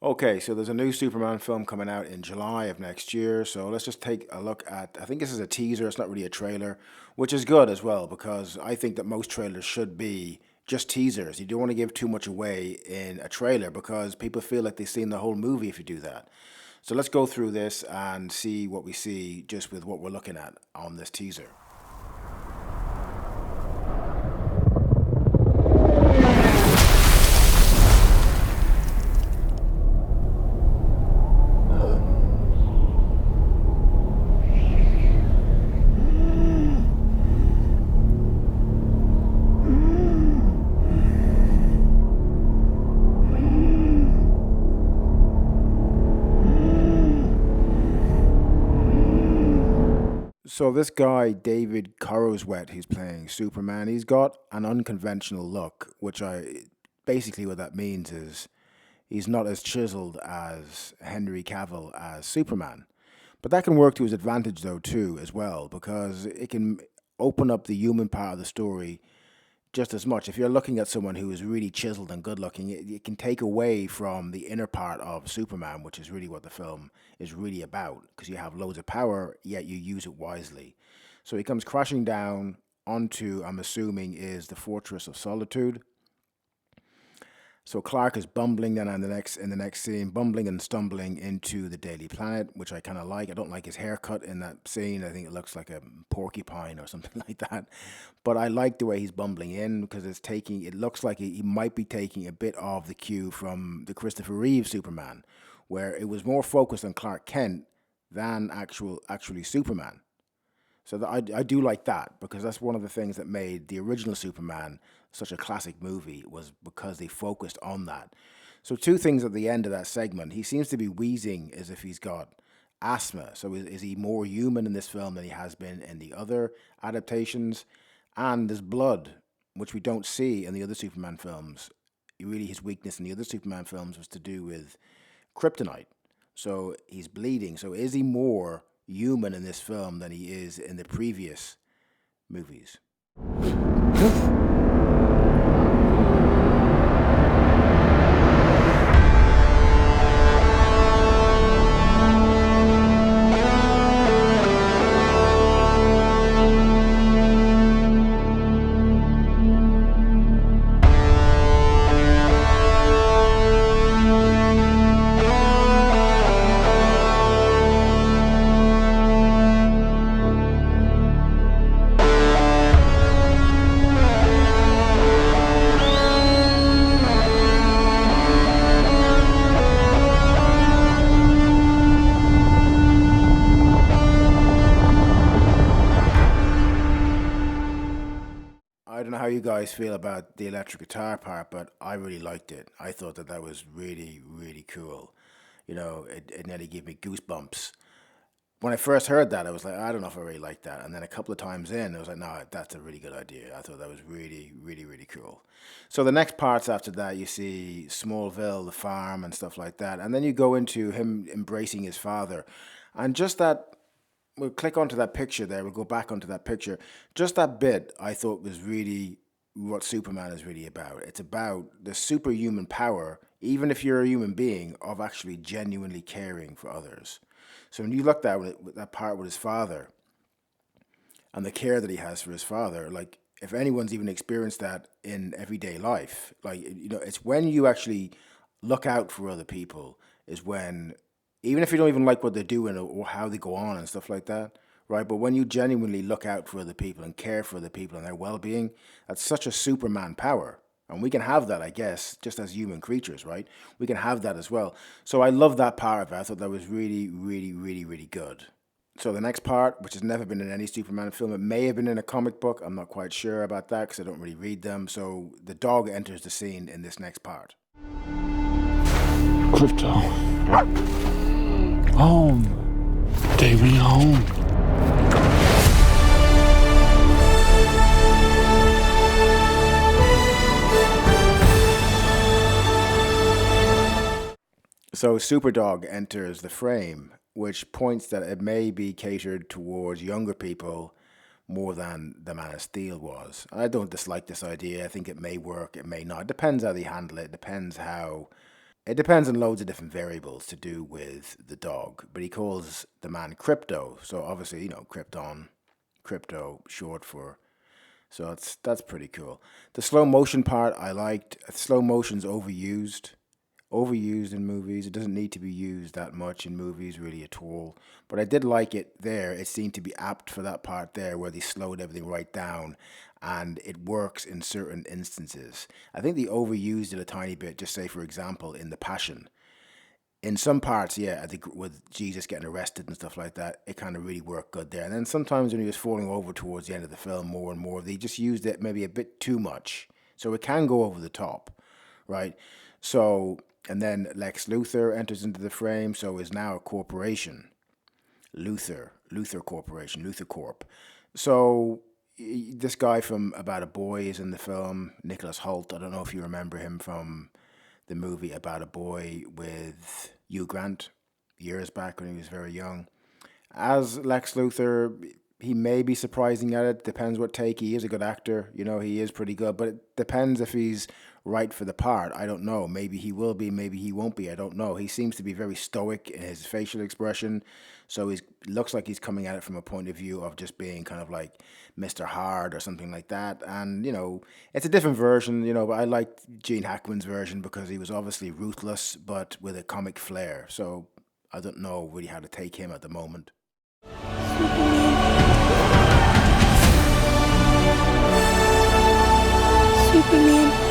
Okay, so there's a new Superman film coming out in July of next year. So let's just take a look at. I think this is a teaser. It's not really a trailer, which is good as well because I think that most trailers should be just teasers. You don't want to give too much away in a trailer because people feel like they've seen the whole movie if you do that. So let's go through this and see what we see just with what we're looking at on this teaser. So this guy, David Coroswet, he's playing Superman. He's got an unconventional look, which I basically what that means is he's not as chiseled as Henry Cavill as Superman. But that can work to his advantage though too as well because it can open up the human part of the story just as much. If you're looking at someone who is really chiseled and good looking, it can take away from the inner part of Superman, which is really what the film is really about, because you have loads of power, yet you use it wisely. So he comes crashing down onto, I'm assuming, is the Fortress of Solitude. So Clark is bumbling then in the next scene, bumbling and stumbling into the Daily Planet, which I kind of like. I don't like his haircut in that scene. I think it looks like a porcupine or something like that. But I like the way he's bumbling in because it looks like he might be taking a bit of the cue from the Christopher Reeve Superman, where it was more focused on Clark Kent than actually Superman. So I do like that because that's one of the things that made the original Superman such a classic movie was because they focused on that. So two things at the end of that segment. He seems to be wheezing as if he's got asthma. So is he more human in this film than he has been in the other adaptations? And there's blood, which we don't see in the other Superman films. Really, his weakness in the other Superman films was to do with kryptonite. So he's bleeding. So is he more human in this film than he is in the previous movies? I don't know how you guys feel about the electric guitar part, but I really liked it. I thought that that was really, really cool. It nearly gave me goosebumps. When I first heard that, I was like, I don't know if I really like that. And then a couple of times in, I was like, no, that's a really good idea. I thought that was really, really, really cool. So the next parts after that, you see Smallville, the farm, and stuff like that. And then you go into him embracing his father. And just that we'll click onto that picture there. We'll go back onto that picture. Just that bit I thought was really what Superman is really about. It's about the superhuman power, even if you're a human being, of actually genuinely caring for others. So when you look at that part with his father and the care that he has for his father, like if anyone's even experienced that in everyday life, like it's when you actually look out for other people is when even if you don't even like what they're doing or how they go on and stuff like that, right? But when you genuinely look out for other people and care for other people and their well-being, that's such a Superman power. And we can have that, I guess, just as human creatures, right? We can have that as well. So I love that part of it. I thought that was really, really, really, really good. So the next part, which has never been in any Superman film, it may have been in a comic book. I'm not quite sure about that because I don't really read them. So the dog enters the scene in this next part. Crypto. Home. Take me home. So Superdog enters the frame, which points that it may be catered towards younger people more than the Man of Steel was. I don't dislike this idea. I think it may work, it may not. It depends how they handle it. It depends how It depends on loads of different variables to do with the dog, but he calls the man Crypto. So obviously, Krypton, crypto short for. So that's pretty cool. The slow motion part I liked. Slow motion's overused in movies. It doesn't need to be used that much in movies really at all. But I did like it there. It seemed to be apt for that part there where they slowed everything right down, and it works in certain instances. I think they overused it a tiny bit, just say for example in The Passion. In some parts, yeah, I think with Jesus getting arrested and stuff like that, it kind of really worked good there. And then sometimes when he was falling over towards the end of the film more and more, they just used it maybe a bit too much. So it can go over the top, right? So, and then Lex Luthor enters into the frame, so is now a corporation. Luthor Corporation, Luthor Corp. So this guy from About a Boy is in the film, Nicholas Hoult. I don't know if you remember him from the movie About a Boy with Hugh Grant years back when he was very young. As Lex Luthor, he may be surprising at it. Depends what take. He is a good actor. He is pretty good, but it depends if he's right for the part. I don't know. Maybe he will be, maybe he won't be. I don't know. He seems to be very stoic in his facial expression. So he looks like he's coming at it from a point of view of just being kind of like Mr. Hard or something like that. And, it's a different version, but I liked Gene Hackman's version because he was obviously ruthless, but with a comic flair. So I don't know really how to take him at the moment. Superman.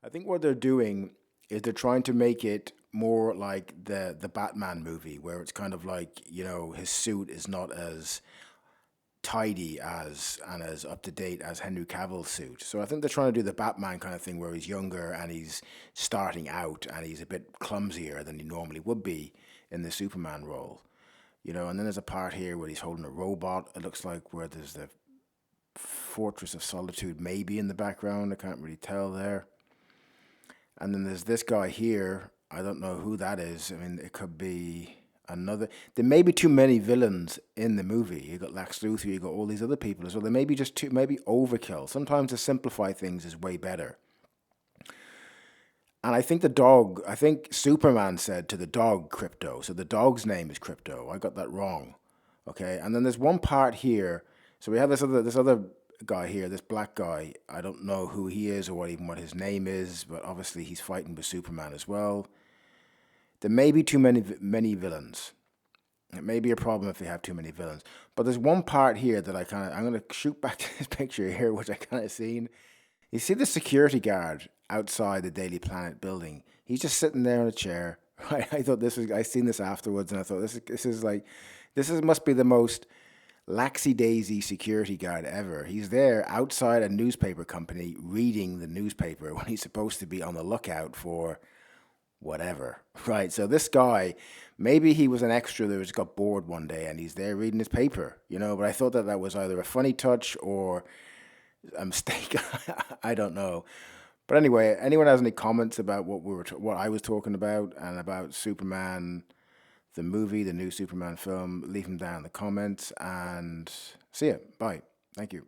I think what they're doing is they're trying to make it more like the Batman movie, where it's kind of like his suit is not as tidy as and as up to date as Henry Cavill's suit. So I think they're trying to do the Batman kind of thing, where he's younger and he's starting out and he's a bit clumsier than he normally would be in the Superman role. And then there's a part here where he's holding a robot. It looks like where there's the Fortress of Solitude maybe in the background. I can't really tell there. And then there's this guy here. I don't know who that is. I mean, it could be another. There may be too many villains in the movie. You got Lex Luthor, you got all these other people as well. There may be just too, maybe overkill. Sometimes to simplify things is way better. And I think Superman said to the dog Crypto. So the dog's name is Crypto. I got that wrong. Okay. And then there's one part here. So we have this other guy here, this black guy. I don't know who he is or what his name is, but obviously he's fighting with Superman as well. There may be too many villains. It may be a problem if they have too many villains. But there's one part here that I'm gonna shoot back to this picture here, which I kind of seen. You see the security guard outside the Daily Planet building. He's just sitting there in a chair. Right? I seen this afterwards, and I thought this must be the most laxy daisy security guard ever. He's there outside a newspaper company reading the newspaper when he's supposed to be on the lookout for whatever. Right? So this guy, maybe he was an extra that just got bored one day and he's there reading his paper, but I thought that was either a funny touch or a mistake. I don't know. But anyway, anyone has any comments about what I was talking about and about Superman, the movie, the new Superman film, leave them down in the comments, and see ya. Bye. Thank you.